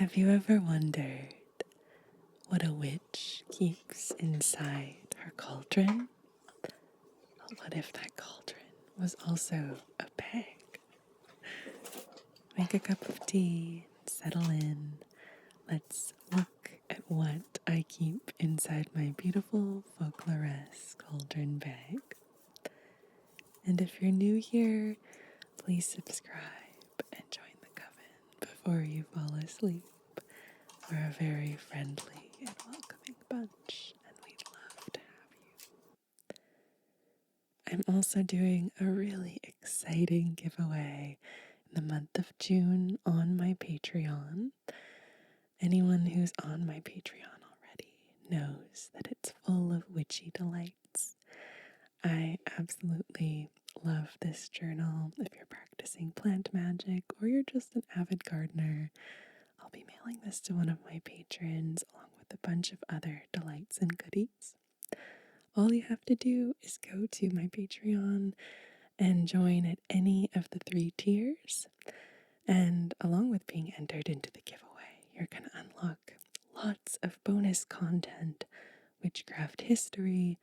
Have you ever wondered what a witch keeps inside her cauldron? Well, what if that cauldron was also a bag? Make a cup of tea, settle in. Let's look at what I keep inside my beautiful Folkloress cauldron bag. And if you're new here, please subscribe and join the coven before you fall asleep. We're a very friendly and welcoming bunch, and we'd love to have you. I'm also doing a really exciting giveaway in the month of June on my Patreon. Anyone who's on my Patreon already knows that it's full of witchy delights. I absolutely love this journal. If you're practicing plant magic or you're just an avid gardener, I'll be mailing this to one of my patrons along with a bunch of other delights and goodies. All you have to do is go to my Patreon and join at any of the 3 tiers. And along with being entered into the giveaway, you're going to unlock lots of bonus content, witchcraft history,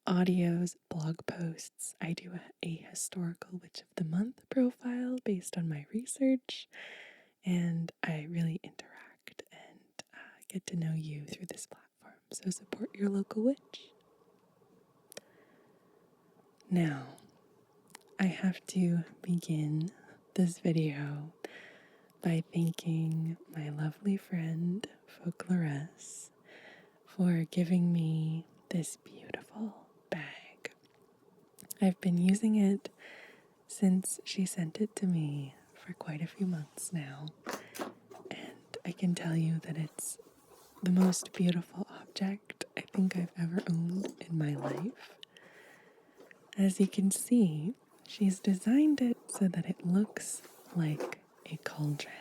audios, blog posts. I do a historical Witch of the Month profile based on my research, and I really interact and get to know you through this platform. So support your local witch. Now, I have to begin this video by thanking my lovely friend, Folkloress, for giving me this beautiful bag. I've been using it since she sent it to me for quite a few months now, and I can tell you that it's the most beautiful object I think I've ever owned in my life. As you can see, she's designed it so that it looks like a cauldron.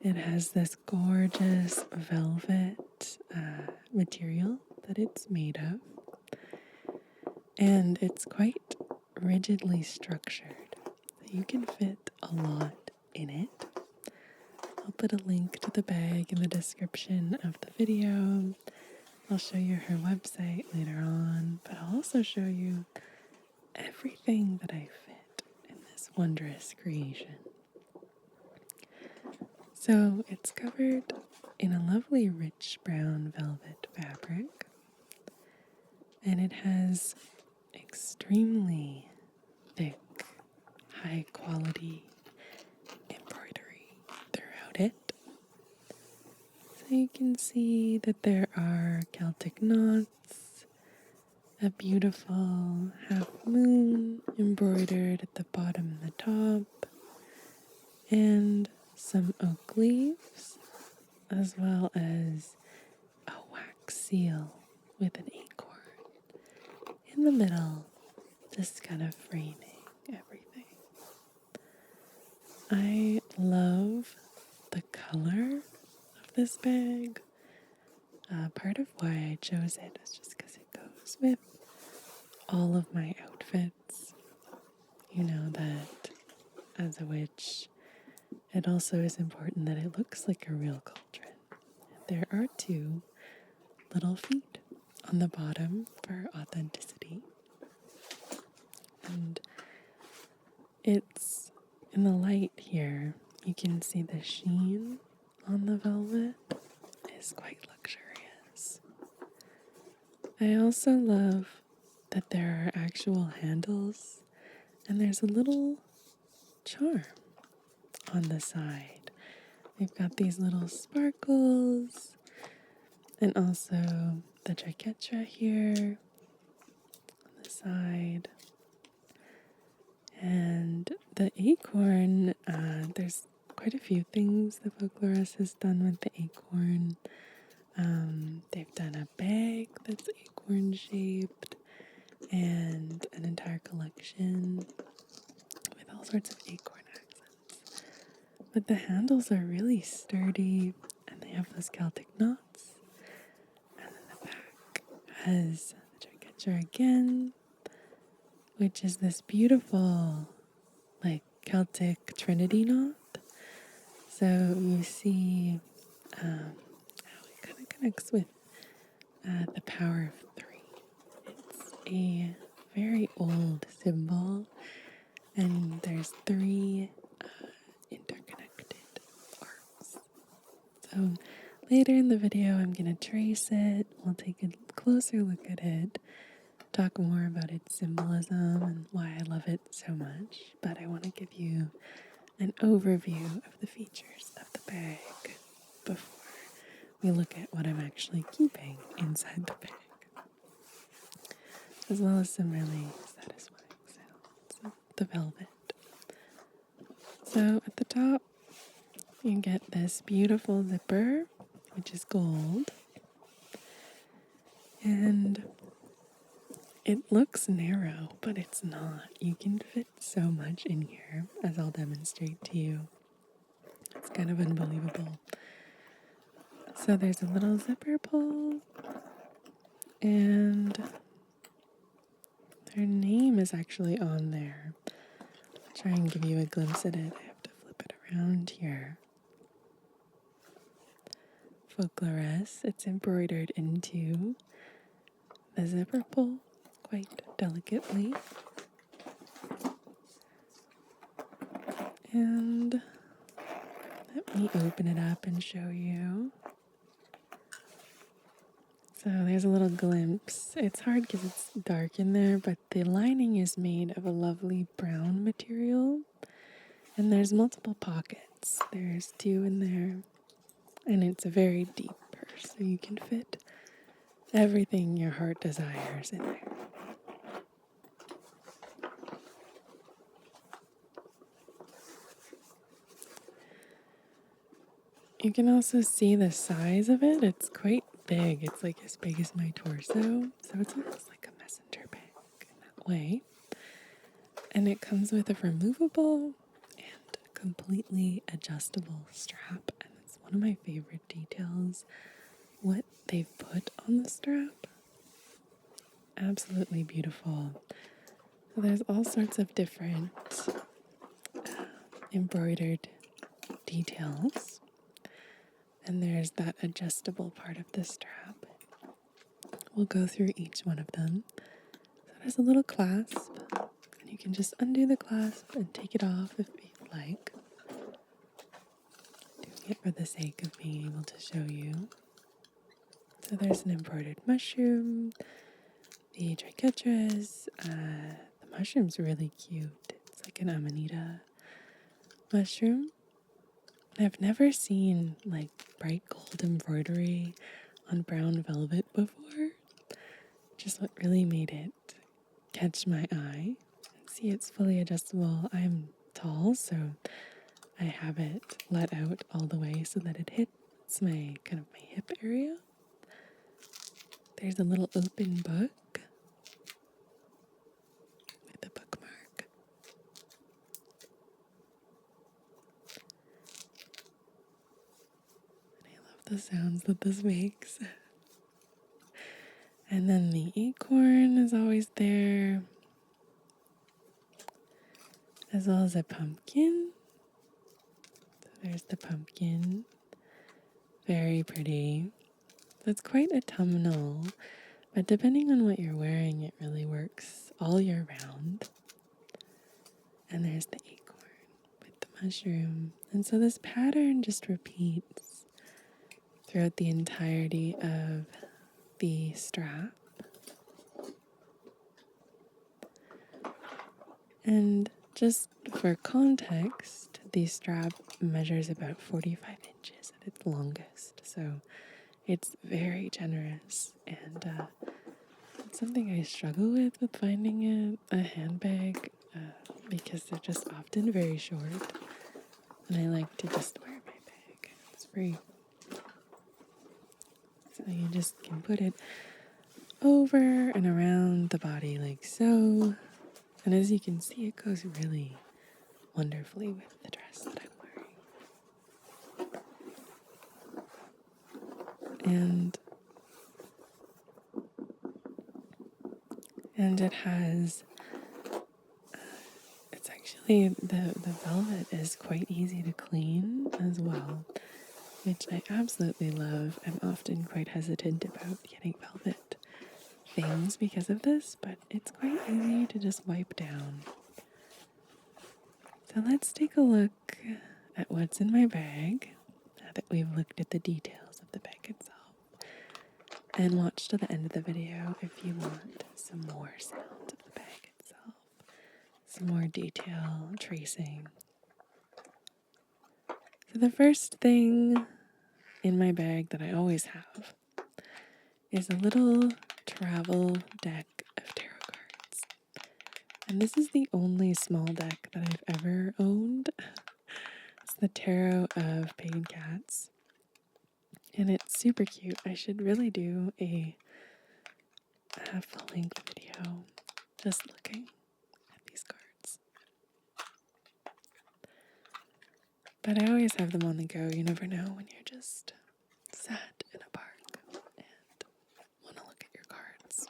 It has this gorgeous velvet material that it's made of, and it's quite rigidly structured, so you can fit a lot in it. I'll put a link to the bag in the description of the video. I'll show you her website later on, but I'll also show you everything that I fit in this wondrous creation. So it's covered in a lovely rich brown velvet fabric, and it has extremely thick, high quality embroidery throughout it. So you can see that there are Celtic knots, a beautiful half moon embroidered at the bottom and the top, and some oak leaves, as well as a wax seal with an acorn in the middle, just kind of framing everything. I love the color of this bag. Part of why I chose it is just because it goes with all of my outfits. You know that as a witch, it also is important that it looks like a real cauldron. There are 2 little feet on the bottom for authenticity. And it's in the light here, you can see the sheen on the velvet is quite luxurious. I also love that there are actual handles, and there's a little charm on the side. We've got these little sparkles, and also the triquetra here on the side. And the acorn, there's quite a few things the Folkloress has done with the acorn. They've done a bag that's acorn shaped, and an entire collection with all sorts of acorn accents. But the handles are really sturdy, and they have those Celtic knots. And then the back has the triquetra again, which is this beautiful, like, Celtic Trinity knot. So you see how it kind of connects with the power of three. It's a very old symbol, and there's three interconnected arcs. So later in the video, I'm going to trace it. We'll take a closer look at it, talk more about its symbolism and why I love it so much. But I want to give you an overview of the features of the bag before we look at what I'm actually keeping inside the bag, as well as some really satisfying sounds of the velvet. So at the top, you get this beautiful zipper, which is gold, and it looks narrow, but it's not. You can fit so much in here, as I'll demonstrate to you. It's kind of unbelievable. So there's a little zipper pull, and her name is actually on there. I'll try and give you a glimpse at it. I have to flip it around here. Folkloress. It's embroidered into the zipper pull quite delicately. And let me open it up and show you. So there's a little glimpse. It's hard because it's dark in there, but the lining is made of a lovely brown material. And there's multiple pockets. There's 2 in there. And it's a very deep purse, so you can fit everything your heart desires in there. You can also see the size of it. It's quite big. It's like as big as my torso. So it's almost like a messenger bag in that way. And it comes with a removable and completely adjustable strap. And it's one of my favorite details. What they've put on the strap. Absolutely beautiful. So there's all sorts of different embroidered details. And there's that adjustable part of the strap. We'll go through each one of them. So there's a little clasp. And you can just undo the clasp and take it off if you'd like. Doing it for the sake of being able to show you. So there's an embroidered mushroom. The triquetras. The mushroom's really cute. It's like an amanita mushroom. I've never seen like bright gold embroidery on brown velvet before. Just what really made it catch my eye. See, it's fully adjustable. I'm tall, so I have it let out all the way so that it hits my hip area. There's a little open book with a bookmark. And I love the sounds that this makes. And then the acorn is always there, as well as a pumpkin. So there's the pumpkin. Very pretty. So it's quite autumnal, but depending on what you're wearing, it really works all year round. And there's the acorn with the mushroom. And so this pattern just repeats throughout the entirety of the strap. And just for context, the strap measures about 45 inches at its longest. So it's very generous, and it's something I struggle with finding a handbag because they're just often very short, and I like to just wear my bag. It's free. So you just can put it over and around the body like so. And as you can see, it goes really wonderfully with the dress that I'm wearing. And it has, it's actually, the velvet is quite easy to clean. as well, which I absolutely love. I'm often quite hesitant about getting velvet things because of this, but it's quite easy to just wipe down. So let's take a look at what's in my bag, now that we've looked at the details of the bag itself. And watch to the end of the video if you want some more sound of the bag itself, some more detail tracing. So the first thing in my bag that I always have is a little travel deck of tarot cards. And this is the only small deck that I've ever owned. It's the Tarot of Pagan Cats. And it's super cute. I should really do a full-length video just looking at these cards. But I always have them on the go. You never know when you're just sat in a park and want to look at your cards,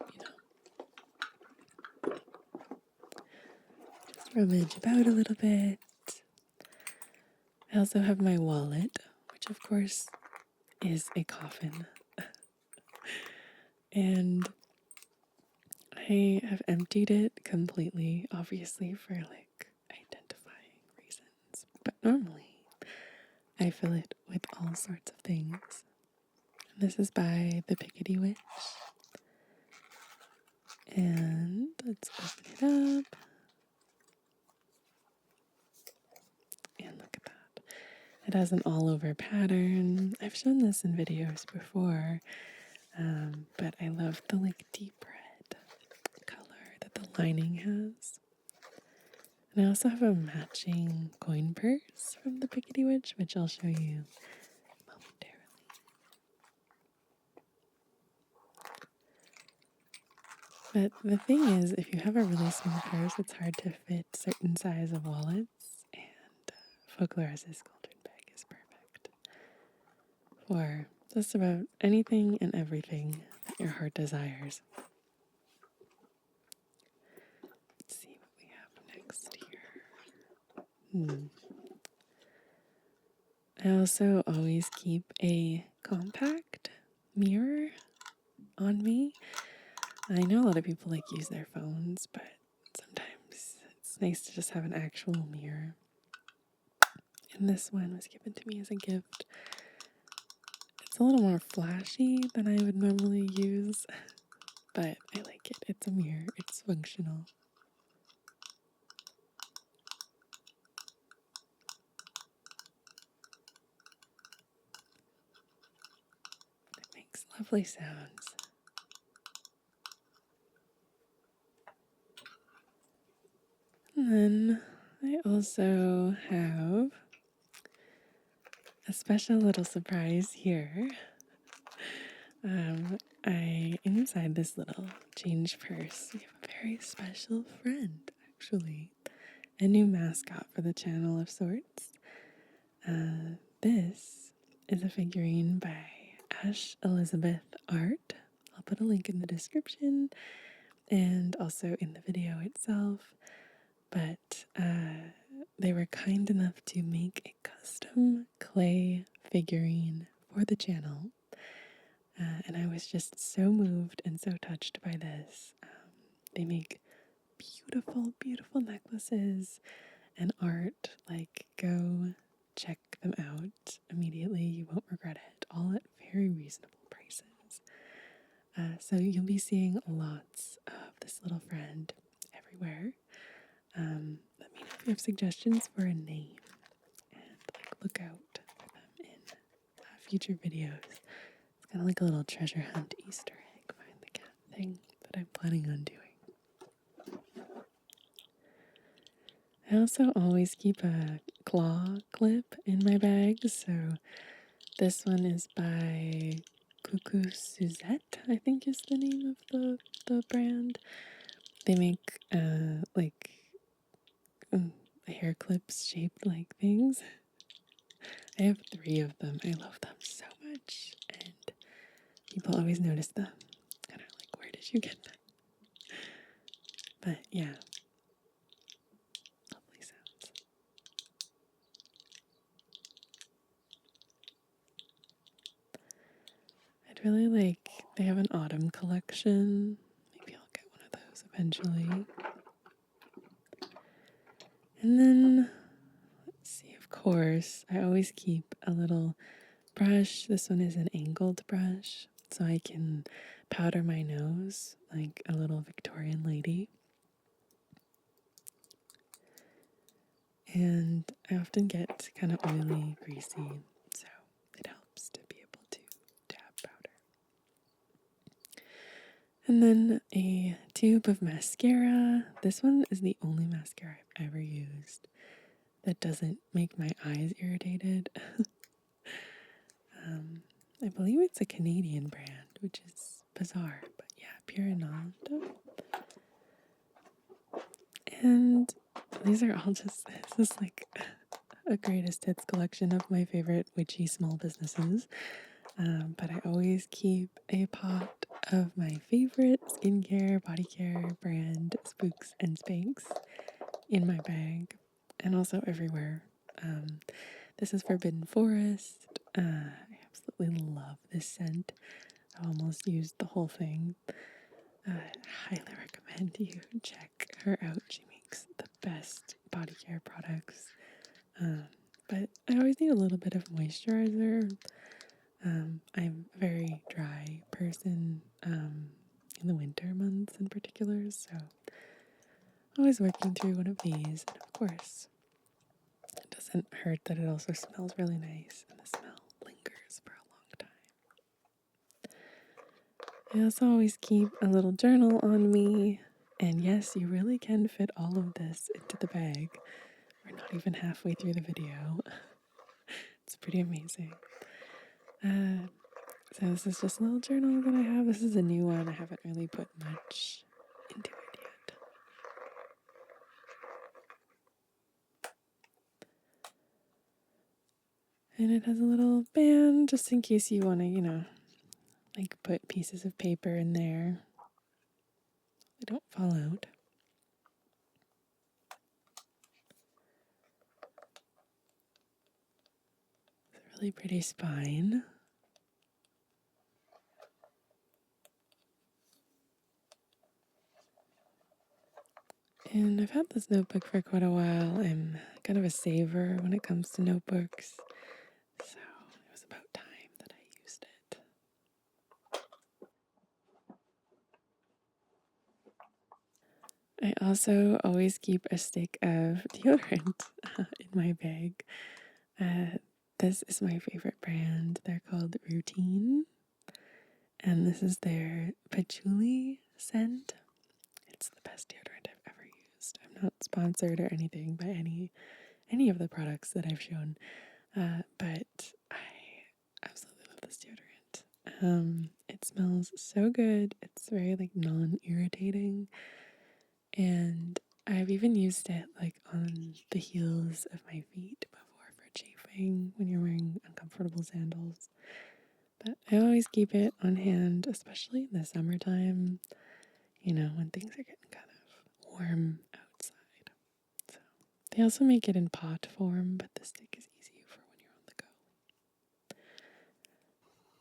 Just rummage about a little bit. I also have my wallet, which of course is a coffin. And I have emptied it completely, obviously for identifying reasons. But normally I fill it with all sorts of things. And this is by the Pickety Witch. And let's open it up. And look at that. It has an all over pattern. I've shown this in videos before, but I love the deep red color that the lining has. And I also have a matching coin purse from the Pickety Witch, which I'll show you momentarily. But the thing is, if you have a really small purse, it's hard to fit certain size of wallets, and Folkloress' Cauldron bag is perfect for just about anything and everything that your heart desires. Let's see what we have next here. I also always keep a compact mirror on me. I know a lot of people use their phones, but sometimes it's nice to just have an actual mirror. And this one was given to me as a gift. It's a little more flashy than I would normally use, but I like it. It's a mirror. It's functional. It makes lovely sounds. And then I also have a special little surprise here. Inside this little change purse, we have a very special friend, actually. A new mascot for the channel of sorts. This is a figurine by Ash Elizabeth Art. I'll put a link in the description and also in the video itself. But they were kind enough to make a custom clay figurine for the channel. And I was just so moved and so touched by this. They make beautiful, beautiful necklaces and art. Go check them out immediately. You won't regret it. All at very reasonable prices. So you'll be seeing lots of this little friend everywhere. Let me know if you have suggestions for a name. And look out for them in future videos. It's kind of like a little treasure hunt Easter egg, find the cat thing that I'm planning on doing. I also always keep a claw clip in my bag, so this one is by Coucou Suzette, I think is the name of the brand. They make hair clips shaped like things. I have 3 of them. I love them so much, and people always notice them and are like, where did you get them? But yeah, lovely sounds. really like, they have an autumn collection. Maybe I'll get one of those eventually. And then, let's see, of course, I always keep a little brush. This one is an angled brush, so I can powder my nose like a little Victorian lady. And I often get kind of oily, greasy, so it helps to be able to dab powder. And then a tube of mascara. This one is the only mascara I've ever used that doesn't make my eyes irritated. I believe it's a Canadian brand, which is bizarre, but yeah, Pure Nanda. And these are all just, this is like a greatest hits collection of my favorite witchy small businesses. But I always keep a pot of my favorite skincare, body care brand, Spooks and Spanks, in my bag and also everywhere. This is Forbidden Forest. I absolutely love this scent. I almost used the whole thing. Highly recommend you check her out. She makes the best body care products. But I always need a little bit of moisturizer. I'm a very dry person in the winter months in particular, so always working through one of these. And of course, it doesn't hurt that it also smells really nice, and the smell lingers for a long time. I also always keep a little journal on me, and yes, you really can fit all of this into the bag. We're not even halfway through the video. It's pretty amazing. So this is just a little journal that I have. This is a new one. I haven't really put much into it yet. And it has a little band just in case you want to, like put pieces of paper in there. They don't fall out. It's a really pretty spine. And I've had this notebook for quite a while. I'm kind of a saver when it comes to notebooks. So it was about time that I used it. I also always keep a stick of deodorant in my bag. This is my favorite brand. They're called Routine. And this is their patchouli scent. It's the best deodorant I've ever used. I'm not sponsored or anything by any of the products that I've shown, but I absolutely love this deodorant. It smells so good. It's very like non-irritating, and I've even used it like on the heels of my feet before for chafing when you're wearing uncomfortable sandals. But I always keep it on hand, especially in the summertime, when things are getting kind of warm outside. So they also make it in pot form, but the stick is easy for when you're on the go.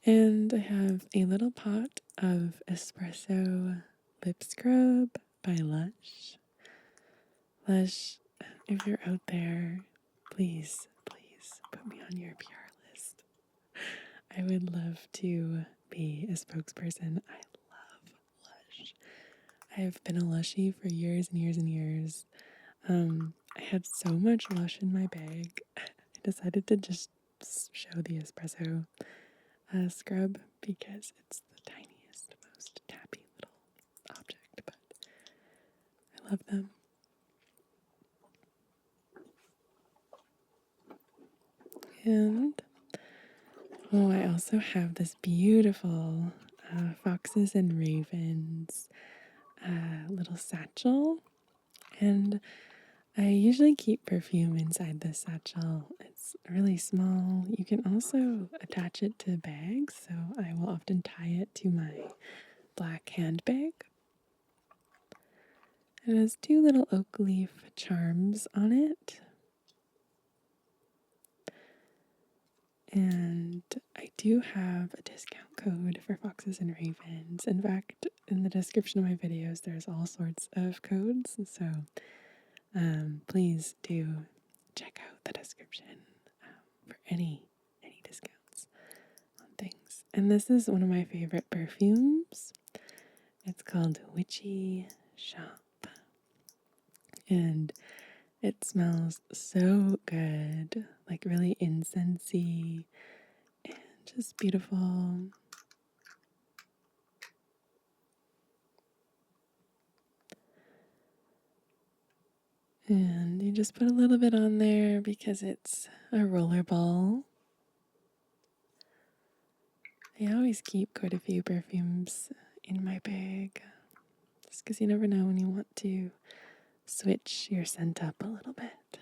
And I have a little pot of espresso lip scrub by Lush. Lush, if you're out there, please put me on your PR list. I would love to be a spokesperson. I love Lush. I've been a Lushie for years and years and years. I had so much Lush in my bag. I decided to just show the espresso scrub because it's the tiniest, most tappy little object, but I love them. And I also have this beautiful Foxes and Ravens little satchel, and I usually keep perfume inside this satchel. It's really small. You can also attach it to bags, so I will often tie it to my black handbag. It has 2 little oak leaf charms on it. And I do have a discount code for foxes and ravens. In fact, in the description of my videos, there's all sorts of codes. So please do check out the description for any discounts on things. And this is one of my favorite perfumes. It's called Witchy Shop. And it smells so good, like really incensey and just beautiful. And you just put a little bit on there because it's a rollerball. I always keep quite a few perfumes in my bag, just because you never know when you want to switch your scent up a little bit.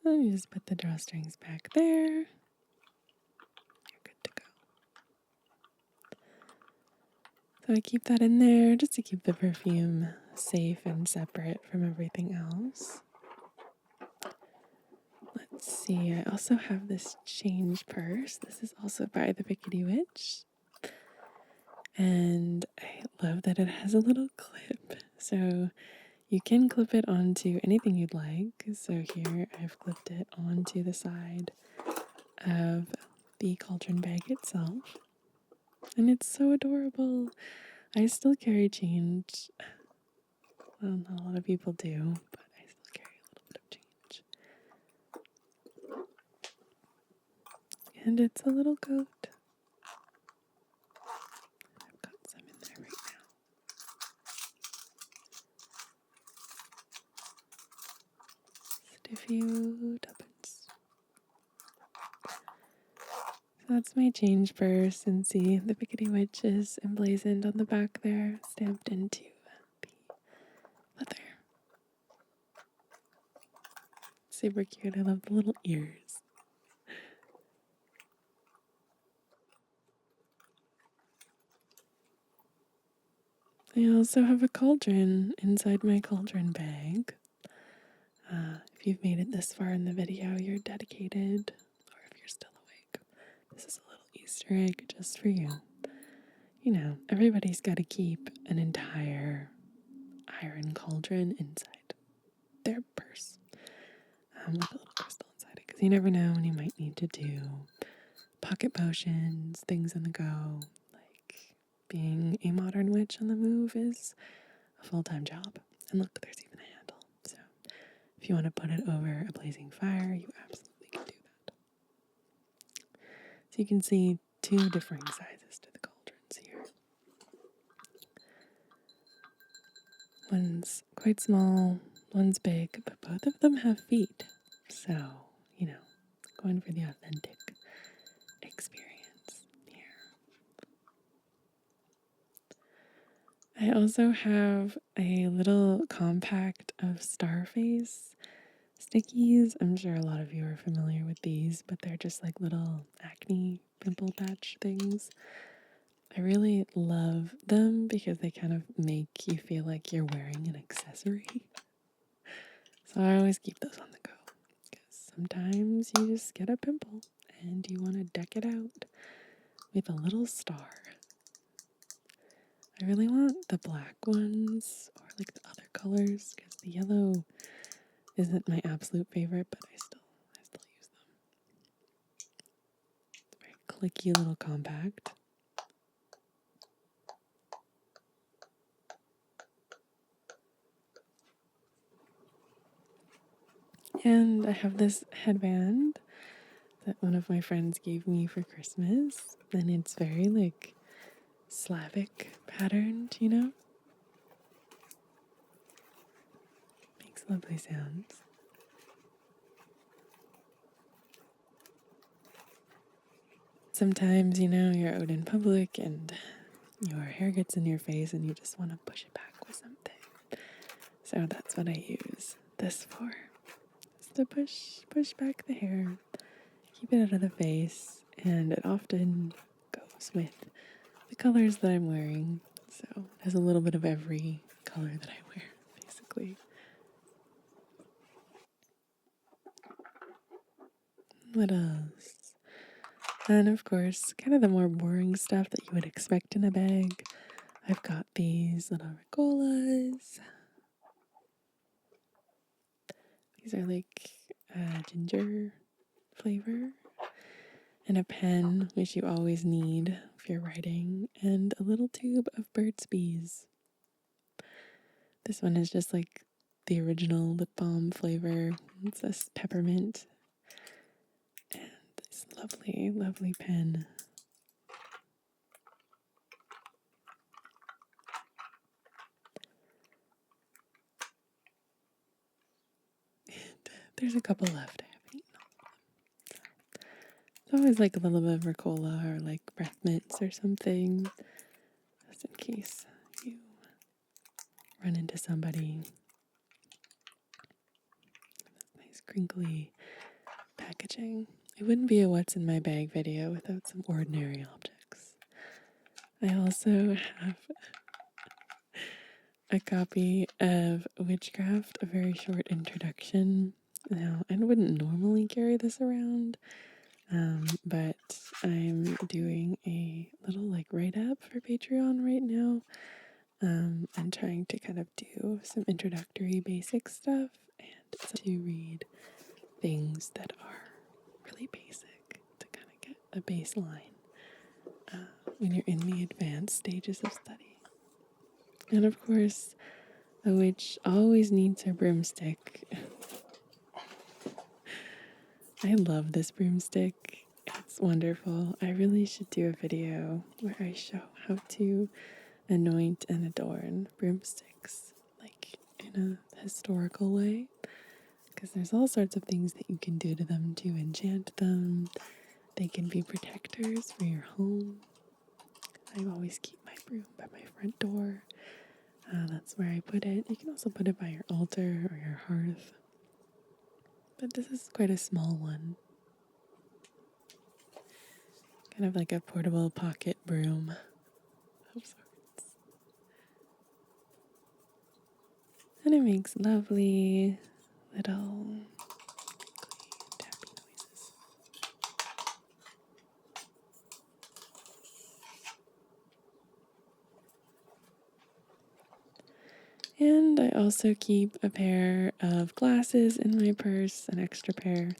And you just put the drawstrings back there. You're good to go. So I keep that in there just to keep the perfume safe and separate from everything else. Let's see, I also have this change purse. This is also by the Pickety Witch. And I love that it has a little clip. So you can clip it onto anything you'd like. So here I've clipped it onto the side of the Cauldron bag itself. And it's so adorable. I still carry change. Well, not a lot of people do, but I still carry a little bit of change. And it's a little goat. I've got some in there right now. Just a few tuppence. So that's my change purse, and see the Pickety Witch is emblazoned on the back there, stamped into the leather. Super cute. I love the little ears. I also have a cauldron inside my cauldron bag. If you've made it this far in the video, you're dedicated, or if you're still awake, this is a little Easter egg just for you. You know, everybody's got to keep an entire iron cauldron inside their purse with a little crystal inside it, because you never know when you might need to do pocket potions, things on the go. Like, being a modern witch on the move is a full-time job. And look, there's even a handle. So if you want to put it over a blazing fire, you absolutely can do that. So you can see two differing sizes to the cauldrons here. One's quite small, one's big, but both of them have feet. So, you know, going for the authentic experience here. I also have a little compact of Starface stickies. I'm sure a lot of you are familiar with these, but they're just like little acne pimple patch things. I really love them because they kind of make you feel like you're wearing an accessory. So I always keep those on the go, because sometimes you just get a pimple and you want to deck it out with a little star. I really want the black ones or like the other colors, because the yellow isn't my absolute favorite, but I still use them. It's a very clicky little compact. And I have this headband that one of my friends gave me for Christmas, and it's very like Slavic patterned, you know? Makes lovely sounds. Sometimes, you know, you're out in public and your hair gets in your face and you just want to push it back with something. So that's what I use this for. Just to push back the hair, keep it out of the face, and it often goes with the colors that I'm wearing. So it has a little bit of every color that I wear, basically. What else? And of course, kind of the more boring stuff that you would expect in a bag. I've got these little Ricolas. These are like ginger flavor. And a pen, which you always need if you're writing. And a little tube of Burt's Bees. This one is just like the original lip balm flavor. It's this peppermint. And this lovely, lovely pen. There's a couple left. I haven't eaten all of them. It's always like a little bit of Ricola or like breath mints or something, just in case you run into somebody. Nice crinkly packaging. It wouldn't be a what's in my bag video without some ordinary objects. I also have a copy of Witchcraft, a very short introduction. Now, I wouldn't normally carry this around, but I'm doing a little like write-up for Patreon right now. I'm trying to kind of do some introductory basic stuff and to read things that are really basic to kind of get a baseline when you're in the advanced stages of study. And of course, a witch always needs her broomstick. I love this broomstick. It's wonderful. I really should do a video where I show how to anoint and adorn broomsticks, like in a historical way, because there's all sorts of things that you can do to them to enchant them. They can be protectors for your home. I always keep my broom by my front door. That's where I put it. You can also put it by your altar or your hearth. But this is quite a small one. Kind of like a portable pocket broom of sorts. And it makes lovely little tappy noises. And I also keep a pair of glasses in my purse, an extra pair.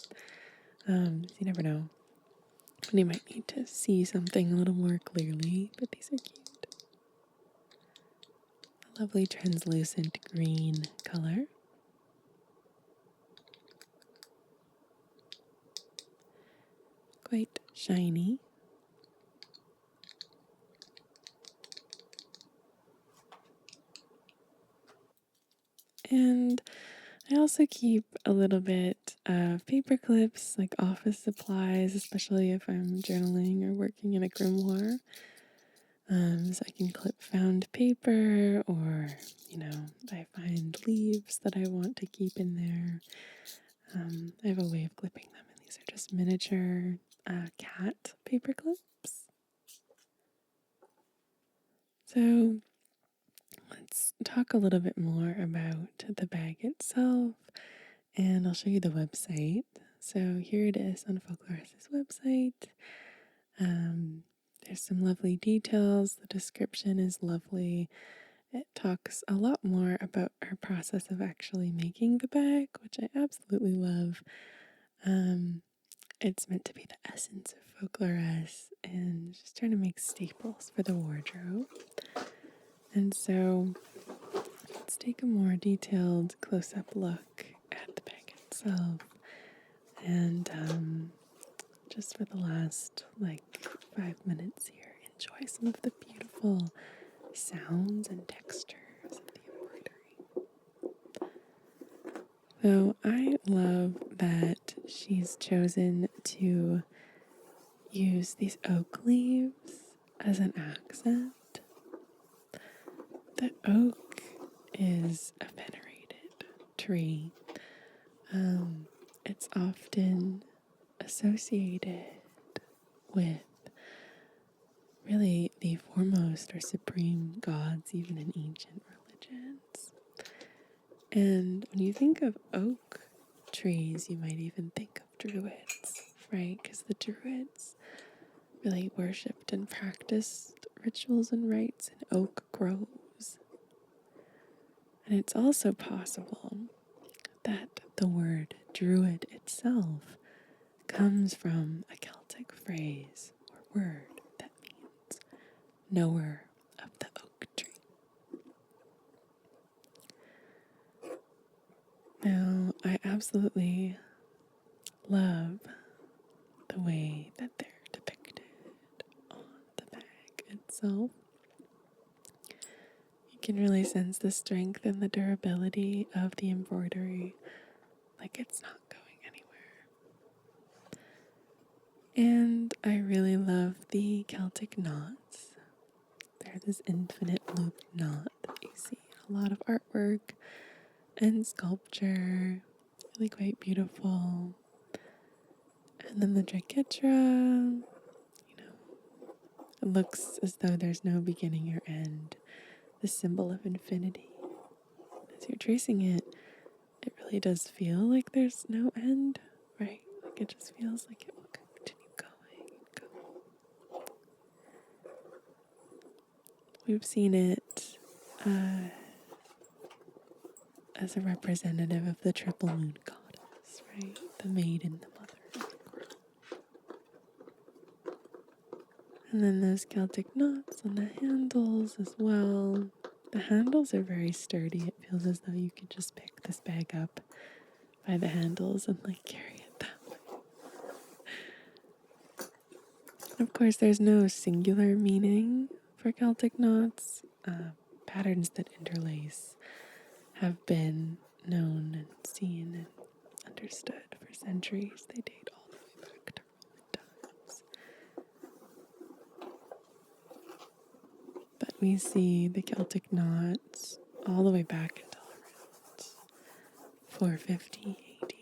You never know when you might need to see something a little more clearly, but these are cute. A lovely translucent green color. Quite shiny. And I also keep a little bit of paper clips, like office supplies, especially if I'm journaling or working in a grimoire. So I can clip found paper, or, I find leaves that I want to keep in there. I have a way of clipping them, and these are just miniature cat paper clips. So let's talk a little bit more about the bag itself, and I'll show you the website. So here it is on Folkloress's website. There's some lovely details. The description is lovely. It talks a lot more about our process of actually making the bag, which I absolutely love. It's meant to be the essence of Folkloress and just trying to make staples for the wardrobe. And so let's take a more detailed close-up look at the bag itself. And just for the last 5 minutes here, enjoy some of the beautiful sounds and textures of the embroidery. So I love that she's chosen to use these oak leaves as an accent. The oak is a venerated tree. It's often associated with really the foremost or supreme gods, even in ancient religions. And when you think of oak trees, you might even think of druids. right? Because the Druids really worshipped and practiced rituals and rites in oak groves. And it's also possible that the word Druid itself comes from a Celtic phrase or word that means knower of the oak tree. Now, I absolutely love the way that they're depicted on the bag itself. You can really sense the strength and the durability of the embroidery, like it's not going anywhere. And I really love the Celtic knots. They're this infinite loop knot that you see in a lot of artwork and sculpture. Really quite beautiful. And then the Triquetra, it looks as though there's no beginning or end. The symbol of infinity. As you're tracing it, it really does feel like there's no end, right? Like it just feels like it will continue going and going. We've seen it as a representative of the triple moon goddess, right? The maiden, the mother, and the groom. And then those Celtic knots on the handles as well. The handles are very sturdy. It feels as though you could just pick this bag up by the handles and like carry it that way. Of course, there's no singular meaning for Celtic knots. Patterns that interlace have been known and seen and understood for centuries. They date all the way back to Roman times. But we see the Celtic knots all the way back until around 450 AD.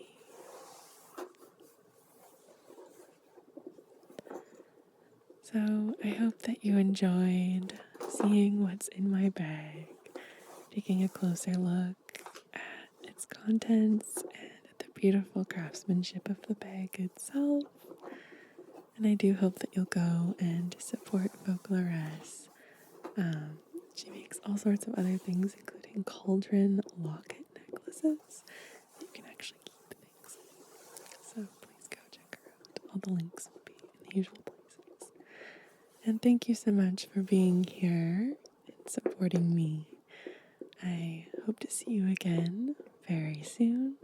So I hope that you enjoyed seeing what's in my bag, taking a closer look at its contents and at the beautiful craftsmanship of the bag itself. And I do hope that you'll go and support Folkloress. She makes all sorts of other things, including Cauldron locket necklaces. You can actually keep things. So please go check her out. All the links will be in the usual places. And thank you so much for being here and supporting me. I hope to see you again very soon.